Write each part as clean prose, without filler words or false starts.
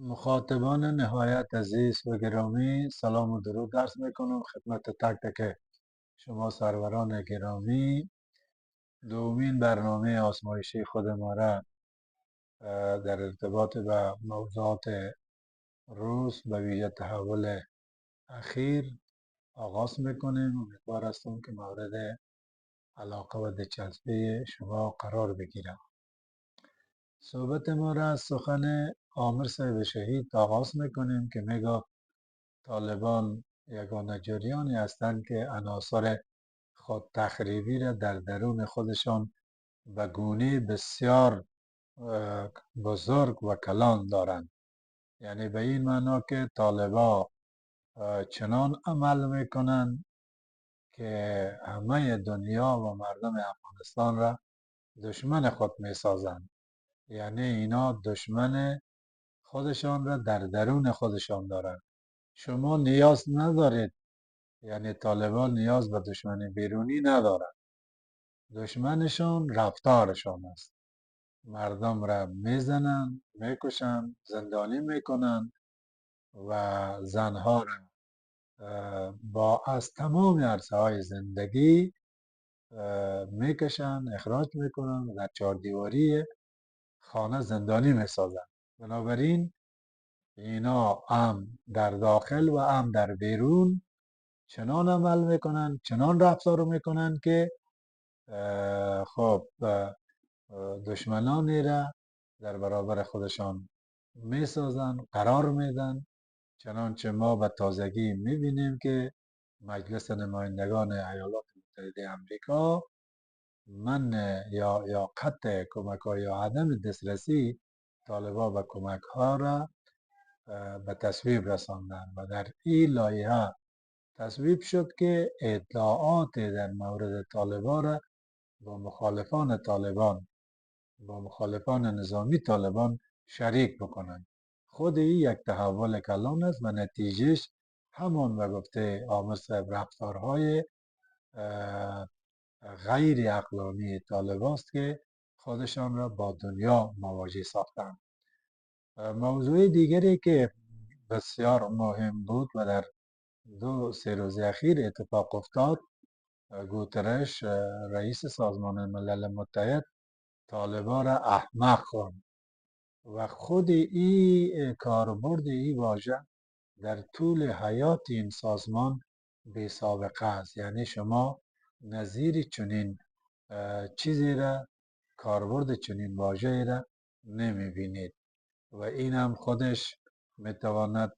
مخاطبان نهایت عزیز و گرامی، سلام و درود عرض میکنم خدمت تک تک شما سروران گرامی. دومین برنامه آزمایشی خود ما را در ارتباط به موضوعات روز و ویژه تحول اخیر آغاز میکنیم. امیدوار هستم که مورد علاقه و دلچسبی شما قرار بگیرم. صحبت ما را از سخن عامر صاحب شهید آغاز میکنیم که میگه طالبان یگانه جریانی هستند که عناصر خود تخریبی را در درون خودشان به گونه بسیار بزرگ و کلان دارند. یعنی به این معنا که طالبا چنان عمل میکنند که همه دنیا و مردم افغانستان را دشمن خود میسازند. یعنی اینا دشمن خودشان را در درون خودشان دارند. شما نیاز ندارید، یعنی طالبان نیاز به دشمن بیرونی ندارند. دشمنشان رفتارشان است. مردم را میزنند، میکشند، زندانی میکنند و زنها را با از تمام عرصه های زندگی میکشند، اخراج میکنند و در چهار دیواری خانه زندانی میسازند. بنابراین اینا هم در داخل و هم در بیرون چنان عمل میکنند، چنان رفتار میکنند که خب دشمنانی را در برابر خودشان میسازند، قرار میدن. چنانچه ما به تازگی میبینیم که مجلس نمایندگان ایالات متحده امریکا من یا قطع کمک ها یا عدم دسترسی طالبا به کمک ها را به تصویب رساندن و در این لایحه تصویب شد که اطلاعات در مورد طالبان را با مخالفان طالبان، با مخالفان نظامی طالبان شریک بکنند. خود این یک تحول کلان است و نتیجهش همان و گفته عامر صاحب رفتارهای غیر عقلانی طالباست که خودشان را با دنیا مواجه ساختند. موضوع دیگری که بسیار مهم بود و در دو سه روز اخیر اتفاق افتاد، گوترش رئیس سازمان ملل متحد طالبان را احمق خواند و خود این کاربرد این واژه در طول حیات این سازمان بی سابقه است. یعنی شما نظیر چنین چیزی را، کاربرد چنین واژه‌ای را نمی بینید و این هم خودش میتواند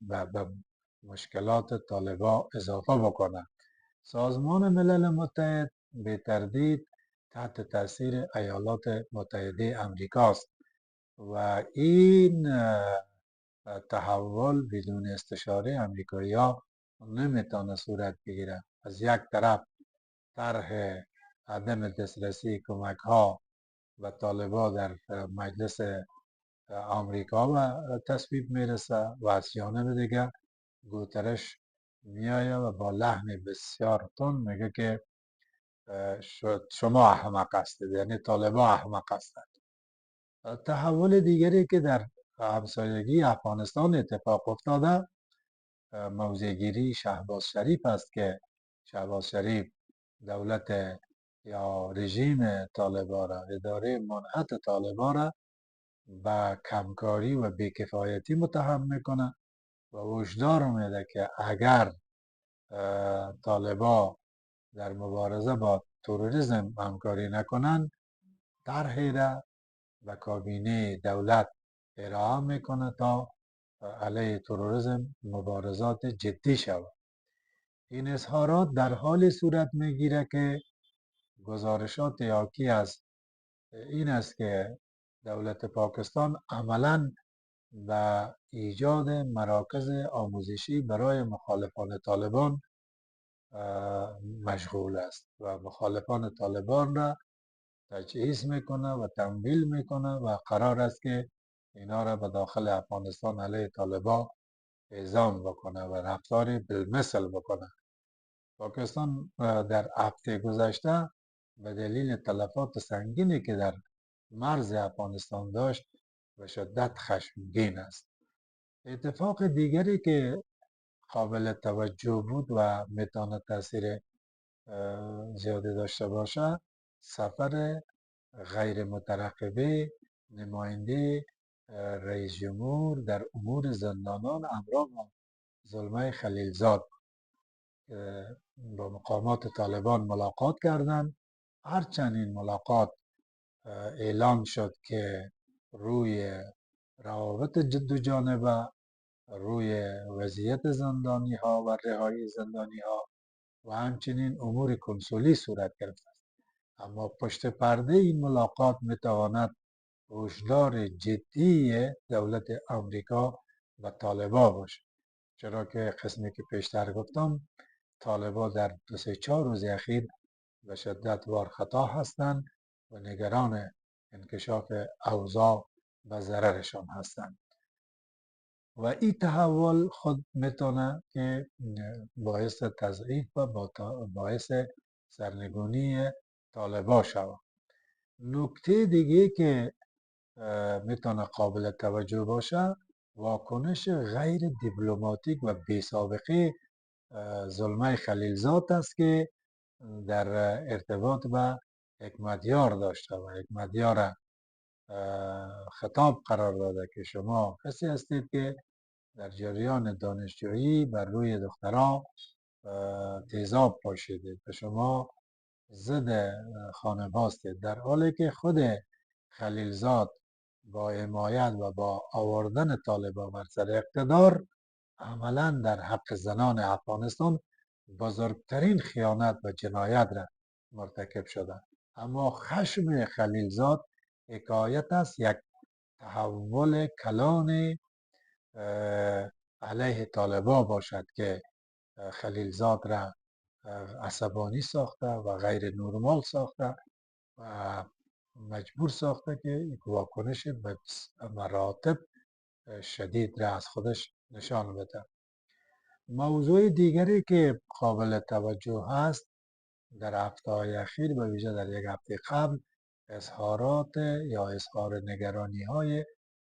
به مشکلات طالبا اضافه بکنه. سازمان ملل متحد به تردید تحت تاثیر ایالات متحده امریکاست و این تحول بدون استشاره امریکایی ها نمیتونه صورت بگیره. از یک طرف طرح عدم دسترسی کمک ها و طالبا در مجلس آمریکا و تصویب میرسه و از جانب دیگه گوترش میایه و با لحن بسیار تند میگه که شما احمق هستید، یعنی طالبا احمق هستند. تحول دیگری که در همسایگی افغانستان اتفاق افتاده موضع‌گیری شهباز شریف است که شهباز شریف دولت یا رژیم طالبان را، اداره منحط طالبان را به کمکاری و بیکفایتی متهم میکنه و هشدار میده که اگر طالبا در مبارزه با تروریسم همکاری نکنند، طرحی را به کابینه دولت ارائه میکنه تا علیه تروریسم مبارزات جدی شود. این اظهارات در حال صورت میگیره که گزارشات حاکی از این است که دولت پاکستان عملاً به ایجاد مراکز آموزشی برای مخالفان طالبان مشغول است و مخالفان طالبان را تجهیز میکنه و تمویل میکنه و قرار است که اینا را به داخل افغانستان علیه طالبان اعزام بکنه و رفتاری بالمثل بکنه. پاکستان در هفته گذشته به دلیل تلفات سنگینی که در مرز افغانستان داشت و شدت خشمگین است. اتفاق دیگری که قابل توجه بود و میتواند تاثیر زیادی داشته باشه، سفر غیر مترقبه نماینده رئیس جمهور در امور زندانان همراه با زلمه خلیلزاد با مقامات طالبان ملاقات کردند. هرچند این ملاقات اعلام شد که روی روابط دو جانبه، روی وضعیت زندانی ها و رهایی زندانی ها و همچنین امور کنسولی صورت گرفت است، اما پشت پرده این ملاقات میتواند هشدار جدی دولت آمریکا و طالبا باشد، چرا که قسمی که پیشتر گفتم طالبا در 2-4 روز اخیر به شدت وارخطا هستند و نگران انکشاف اوضاع و ضررشان هستند و این تحول خود میتونه که باعث تضعیف و باعث سرنگونی طالبا شود. نکته دیگه که میتونه قابل توجه باشه، واکنش غیر دیپلماتیک و بی سابقه زلمه خلیلزاد است که در ارتباط به حکمتیار داشته و حکمتیار خطاب قرار داده که شما کسی هستید که در جریان دانشجویی بر روی دخترها تیزاب پاشیدید و شما ضد خانم هاستید، در حالی که خود خلیلزاد با حمایت و با آوردن طالبان بر سر اقتدار عملا در حق زنان افغانستان بزرگترین خیانت و جنایت را مرتکب شده. اما خشم خلیلزاد حکایت است یک تحول کلان علیه طالبا باشد که خلیلزاد را عصبانی ساخته و غیر نرمال ساخته و مجبور ساخته که یک واکنش به مراتب شدید را از خودش نشان بده. موضوع دیگری که قابل توجه هست در هفته‌های اخیر، به ویژه در یک هفته قبل، اظهارات یا اظهار نگرانی های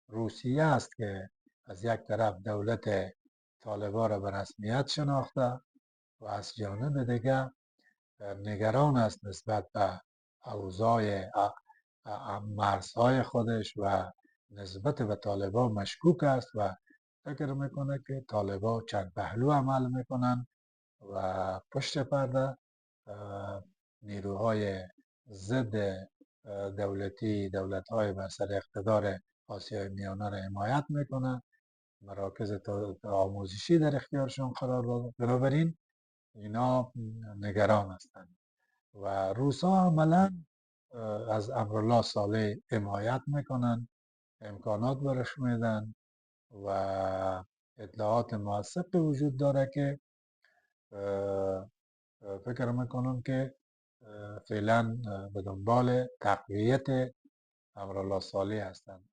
روسیه است که از یک طرف دولت طالبان را به رسمیت شناخته و از جانب دیگر نگران است نسبت به اوضاع مرزهای خودش و نسبت به طالبان مشکوک است و فکر میکنه که طالبان چند پهلو عمل میکنن و پشت پرده نیروهای ضد دولتی، دولت‌های بر سر اقتدار آسیای میانه را حمایت میکنن، مراکز آموزشی در اختیارشان قرار داده. بنابراین اینا نگران هستند و روسا عملا از امرالله صالح حمایت میکنن، امکانات برش میدن و اطلاعات موثق وجود داره که فکر میکنم که فعلا به دنبال تقویت امرالله صالح هستند.